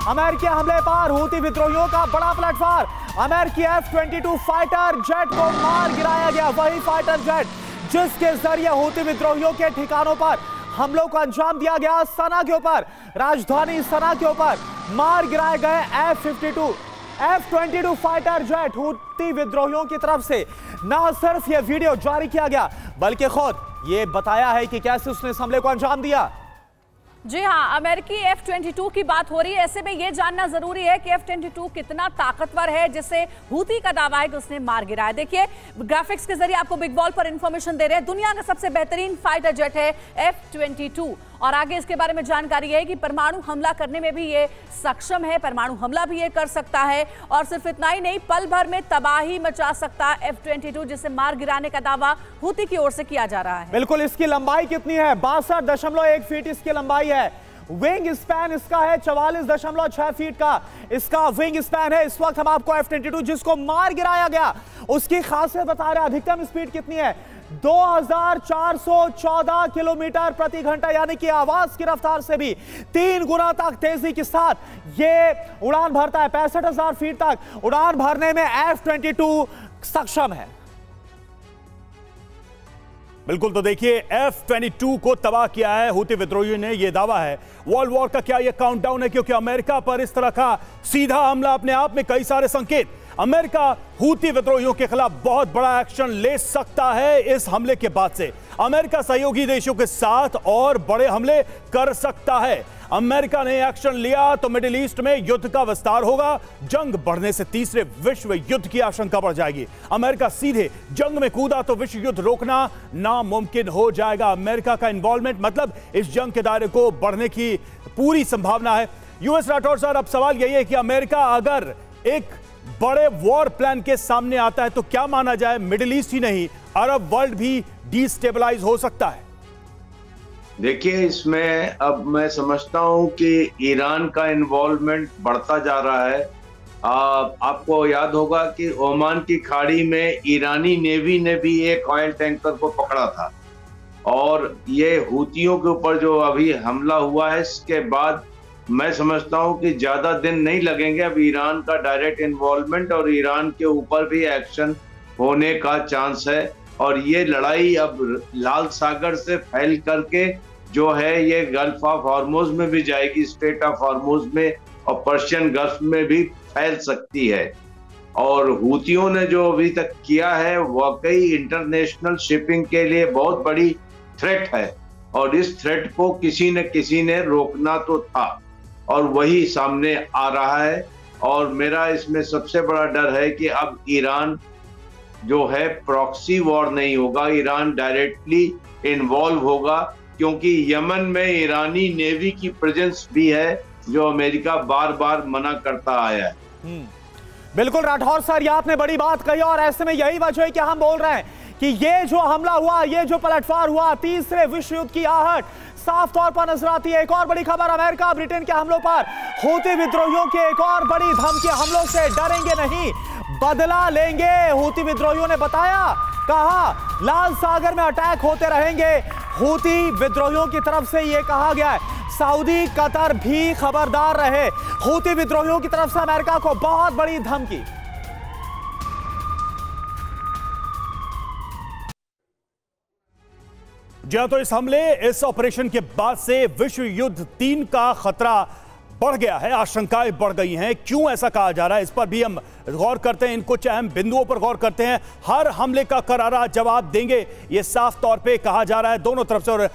अमेरिकी हमले पर हूती विद्रोहियों का बड़ा पलटवार। अमेरिकी F-22 फाइटर जेट को मार गिराया गया। वही फाइटर जेट जिसके जरिए हूती विद्रोहियों के ठिकानों पर हमलों को अंजाम दिया गया। सना के ऊपर, राजधानी सना के ऊपर मार गिराए गए F-22 फाइटर जेट हूती विद्रोहियों की तरफ से न सिर्फ यह वीडियो जारी किया गया बल्कि खुद ये बताया है कि कैसे उसने इस हमले को अंजाम दिया। जी हाँ, अमेरिकी F-22 की बात हो रही है। ऐसे में यह जानना जरूरी है कि F-22 कितना ताकतवर है जिसे हूती का दावा है कि उसने मार गिराया। देखिए, ग्राफिक्स के जरिए आपको बिग वॉल पर इंफॉर्मेशन दे रहे हैं। दुनिया का सबसे बेहतरीन फाइटर जेट है F-22 और आगे इसके बारे में जानकारी है कि परमाणु हमला करने में भी ये सक्षम है। परमाणु हमला भी ये कर सकता है और सिर्फ इतना ही नहीं, पल भर में तबाही मचा सकता है F-22 जिसे मार गिराने का दावा हूती की ओर से किया जा रहा है। बिल्कुल। इसकी लंबाई कितनी है? 62.1 फीट इसकी लंबाई है। विंग स्पैन इसका है 44.6 फीट का इसका विंग स्पैन है। इस वक्त हम आपको F-22 जिसको मार गिराया गया उसकी खासियत बता रहे हैं। अधिकतम स्पीड कितनी है? 2414 किलोमीटर प्रति घंटा, यानी कि आवाज की रफ्तार से भी 3 गुना तक तेजी के साथ ये उड़ान भरता है। 65,000 फीट तक उड़ान भरने में F-22 सक्षम है। बिल्कुल। तो देखिए, F-22 को तबाह किया है हूती विद्रोहियों ने, यह दावा है। वर्ल्ड वॉर का क्या यह काउंटडाउन है? क्योंकि अमेरिका पर इस तरह का सीधा हमला अपने आप में कई सारे संकेत। अमेरिका हूती विद्रोहियों के खिलाफ बहुत बड़ा एक्शन ले सकता है। इस हमले के बाद से अमेरिका सहयोगी देशों के साथ और बड़े हमले कर सकता है। अमेरिका ने एक्शन लिया तो मिडिल ईस्ट में युद्ध का विस्तार होगा। जंग बढ़ने से तीसरे विश्व युद्ध की आशंका बढ़ जाएगी। अमेरिका सीधे जंग में कूदा तो विश्व युद्ध रोकना नामुमकिन हो जाएगा। अमेरिका का इन्वॉल्वमेंट मतलब इस जंग के दायरे को बढ़ने की पूरी संभावना है। यूएस राठौर साहब, अब सवाल यही है कि अमेरिका अगर एक बड़े वॉर प्लान के सामने आता है तो क्या माना जाए, मिडिल ईस्ट ही नहीं अरब वर्ल्ड भी डिस्टेबलाइज हो सकता है? देखिए, इसमें अब मैं समझता हूं कि ईरान का इन्वॉल्वमेंट बढ़ता जा रहा है। आपको याद होगा कि ओमान की खाड़ी में ईरानी नेवी ने भी एक ऑयल टैंकर को पकड़ा था और ये हूतियों के ऊपर जो अभी हमला हुआ है इसके बाद मैं समझता हूं कि ज्यादा दिन नहीं लगेंगे। अब ईरान का डायरेक्ट इन्वॉल्वमेंट और ईरान के ऊपर भी एक्शन होने का चांस है और ये लड़ाई अब लाल सागर से फैल करके जो है ये गल्फ ऑफ हॉर्मुज में भी जाएगी, स्ट्रेट ऑफ हॉर्मुज में और पर्शियन गल्फ में भी फैल सकती है। और हूतियों ने जो अभी तक किया है वाकई इंटरनेशनल शिपिंग के लिए बहुत बड़ी थ्रेट है और इस थ्रेट को किसी न किसी ने रोकना तो था और वही सामने आ रहा है। और मेरा इसमें सबसे बड़ा डर है कि अब ईरान जो है प्रॉक्सी वॉर नहीं होगा, ईरान डायरेक्टली इन्वॉल्व होगा क्योंकि यमन में ईरानी नेवी की प्रेजेंस भी है जो अमेरिका बार बार मना करता आया है। बिल्कुल राठौर सर, ये आपने बड़ी बात कही और ऐसे में यही वजह है कि हम बोल रहे हैं कि ये जो हमला हुआ, ये जो पलटवार हुआ, तीसरे विश्व युद्ध की आहट साफ तौर पर नजर आती है। एक और बड़ी खबर, अमेरिका ब्रिटेन के हमलों पर हूती विद्रोहियों की एक और बड़ी धमकी। हमलों से डरेंगे नहीं, बदला लेंगे। हूती विद्रोहियों ने बताया, कहा लाल सागर में अटैक होते रहेंगे। हूती विद्रोहियों की तरफ से यह कहा गया है। सऊदी, कतर भी खबरदार रहे। हूती विद्रोहियों की तरफ से अमेरिका को बहुत बड़ी धमकी। जी हाँ, तो इस हमले, इस ऑपरेशन के बाद से विश्व युद्ध 3 का खतरा बढ़ गया है, आशंकाएं बढ़ गई हैं। क्यों ऐसा कहा जा रहा है, इस पर भी हम गौर करते हैं, इन कुछ अहम बिंदुओं पर गौर करते हैं। हर हमले का करारा जवाब देंगे, ये साफ तौर पे कहा जा रहा है दोनों तरफ से। और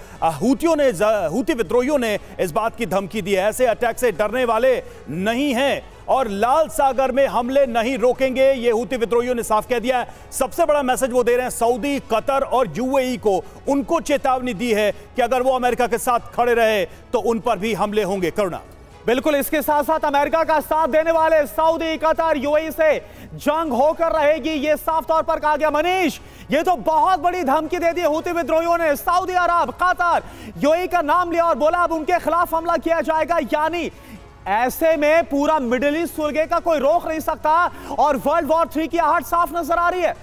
हूती विद्रोहियों ने इस बात की धमकी दी है, ऐसे अटैक से डरने वाले नहीं हैं और लाल सागर में हमले नहीं रोकेंगे, ये हूती विद्रोहियों ने साफ कह दिया है। सबसे बड़ा मैसेज वो दे रहे हैं सऊदी, कतर और यूएई को। उनको चेतावनी दी है कि अगर वो अमेरिका के साथ खड़े रहे तो उन पर भी हमले होंगे। करुणा। बिल्कुल, इसके साथ साथ अमेरिका का साथ देने वाले सऊदी, कतर, यूएई से जंग होकर रहेगी, ये साफ तौर पर कहा गया। मनीष, ये तो बहुत बड़ी धमकी दे दी हूती विद्रोहियों ने। सऊदी अरब, कतर, यूएई का नाम लिया और बोला अब उनके खिलाफ हमला किया जाएगा। यानी ऐसे में पूरा मिडिल ईस्ट सुलगे का कोई रोक नहीं सकता और वर्ल्ड वॉर 3 की आहट साफ नजर आ रही है।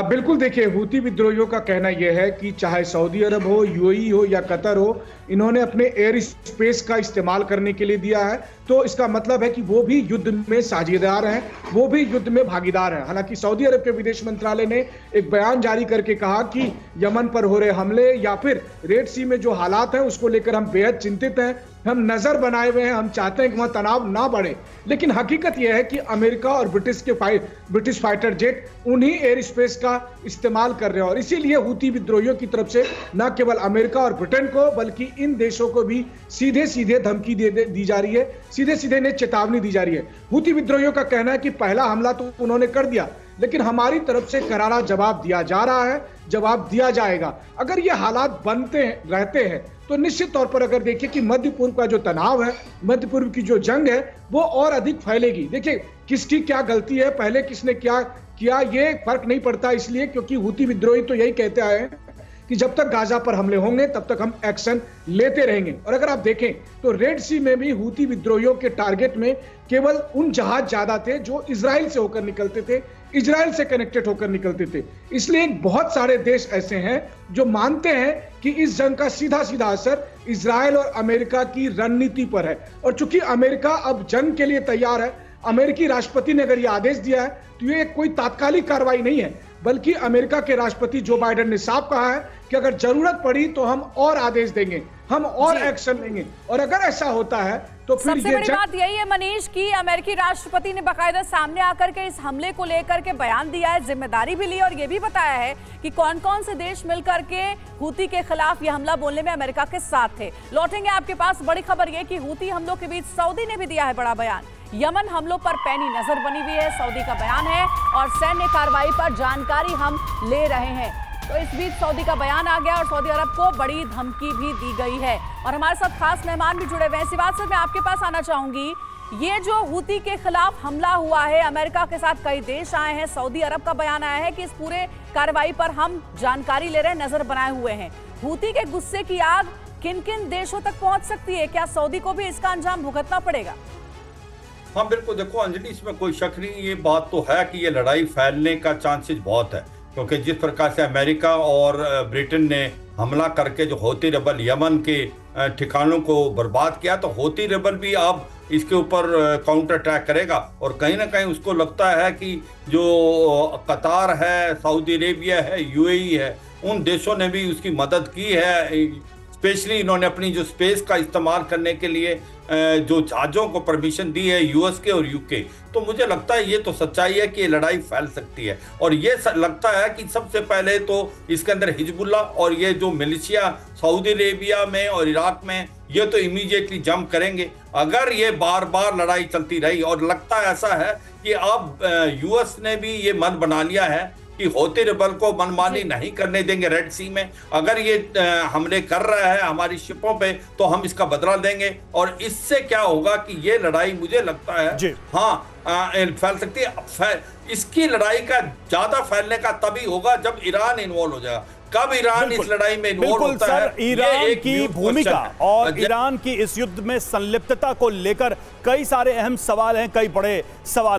बिल्कुल, देखिए, हूती विद्रोहियों का कहना यह है कि चाहे सऊदी अरब हो, यूएई हो या कतर हो, इन्होंने अपने एयर स्पेस का इस्तेमाल करने के लिए दिया है, तो इसका मतलब है कि वो भी युद्ध में साझेदार हैं, वो भी युद्ध में भागीदार हैं। हालांकि सऊदी अरब के विदेश मंत्रालय ने एक बयान जारी करके कहा कि यमन पर हो रहे हमले या फिर रेड सी में जो हालात हैं उसको लेकर हम बेहद चिंतित हैं, हम नजर बनाए हुए हैं, हम चाहते हैं कि वहां तनाव ना बढ़े। लेकिन हकीकत यह है कि अमेरिका और ब्रिटिश फाइटर जेट उन्हीं एयर स्पेस का इस्तेमाल कर रहे हैं, और इसीलिए हूती विद्रोहियों की तरफ से न केवल अमेरिका और ब्रिटेन को बल्कि इन देशों को भी सीधे सीधे धमकी दी जा रही है, सीधे सीधे इन्हें चेतावनी दी जा रही है। हूती विद्रोहियों का कहना है कि पहला हमला तो उन्होंने कर दिया, लेकिन हमारी तरफ से करारा जवाब दिया जा रहा है, जवाब दिया जाएगा। अगर ये हालात बनते रहते हैं तो निश्चित तौर पर अगर देखिए कि मध्य पूर्व का जो तनाव है, मध्य पूर्व की जो जंग है, वो और अधिक फैलेगी। देखिए किसकी क्या गलती है, पहले किसने क्या किया, ये फर्क नहीं पड़ता, इसलिए क्योंकि हूती विद्रोही तो यही कहते आए हैं कि जब तक गाजा पर हमले होंगे तब तक हम एक्शन लेते रहेंगे। और अगर आप देखें तो रेड सी में भी हूती विद्रोहियों के टारगेट में केवल उन जहाज ज्यादा थे जो इजराइल से होकर निकलते थे, इजराइल से कनेक्टेड होकर निकलते थे। इसलिए बहुत सारे देश ऐसे हैं जो मानते हैं कि इस जंग का सीधा सीधा असर इजराइल और अमेरिका की रणनीति पर है। और चूंकि अमेरिका अब जंग के लिए तैयार है, अमेरिकी राष्ट्रपति ने अगर यह आदेश दिया है तो ये कोई तात्कालिक कार्रवाई नहीं है, बल्कि अमेरिका के राष्ट्रपति जो बाइडेन ने साफ कहा है कि अगर जरूरत पड़ी तो हम और आदेश देंगे, हम और एक्शन लेंगे। और अगर ऐसा होता है तो फिर सबसे बड़ी बात यही है मनीष कि अमेरिकी राष्ट्रपति ने बाकायदा सामने आकर के इस हमले को लेकर के बयान दिया है, जिम्मेदारी भी ली और ये भी बताया है कि कौन कौन से देश मिलकर के हूती के खिलाफ ये हमला बोलने में अमेरिका के साथ थे। लौटेंगे आपके पास। बड़ी खबर ये कि हूती हमलों के बीच सऊदी ने भी दिया है बड़ा बयान। यमन हमलों पर पैनी नजर बनी हुई है, सऊदी का बयान है, और सैन्य कार्रवाई पर जानकारी हम ले रहे हैं। तो इस बीच सऊदी का बयान आ गया और सऊदी अरब को बड़ी धमकी भी दी गई है। और हमारे साथ खास मेहमान भी जुड़े हुए हैं। सिवात सर, मैं आपके पास आना चाहूंगी, ये जो हूती के खिलाफ हमला हुआ है, अमेरिका के साथ कई देश आए हैं, सऊदी अरब का बयान आया है कि इस पूरे कार्रवाई पर हम जानकारी ले रहे हैं, नजर बनाए हुए हैं। हूती के गुस्से की आग किन किन देशों तक पहुंच सकती है? क्या सऊदी को भी इसका अंजाम भुगतना पड़ेगा? हाँ बिल्कुल, देखो अंजलि, इसमें कोई शक नहीं, ये बात तो है कि ये लड़ाई फैलने का चांसेस बहुत है, क्योंकि जिस प्रकार से अमेरिका और ब्रिटेन ने हमला करके जो हूती रेबल यमन के ठिकानों को बर्बाद किया, तो हूती रेबल भी अब इसके ऊपर काउंटर अटैक करेगा। और कहीं ना कहीं उसको लगता है कि जो कतार है, सऊदी अरेबिया है, यूएई है, उन देशों ने भी उसकी मदद की है। स्पेशली इन्होंने अपनी जो स्पेस का इस्तेमाल करने के लिए जो जहाज़ों को परमिशन दी है, यूएस के और यूके। तो मुझे लगता है ये तो सच्चाई है कि ये लड़ाई फैल सकती है। और ये लगता है कि सबसे पहले तो इसके अंदर हिजबुल्ला और ये जो मिलिशिया सऊदी अरेबिया में और इराक में, ये तो इमीडिएटली जंप करेंगे। अगर ये बार बार लड़ाई चलती रही, और लगता ऐसा है कि अब यूएस ने भी ये मन बना लिया है कि हूती रेबल को मनमानी नहीं करने देंगे रेड सी में। अगर ये हमले कर रहा है हमारी शिपों पे तो हम इसका बदला देंगे। और इससे क्या होगा कि ये लड़ाई, मुझे लगता है फैल सकती है। इसकी लड़ाई का ज्यादा फैलने का तभी होगा जब ईरान इन्वॉल्व हो जाएगा। कब ईरान इस लड़ाई में इन्वॉल्व होता है, ईरान की भूमिका और ईरान की इस युद्ध में संलिप्तता को लेकर कई सारे अहम सवाल हैं, कई बड़े सवाल।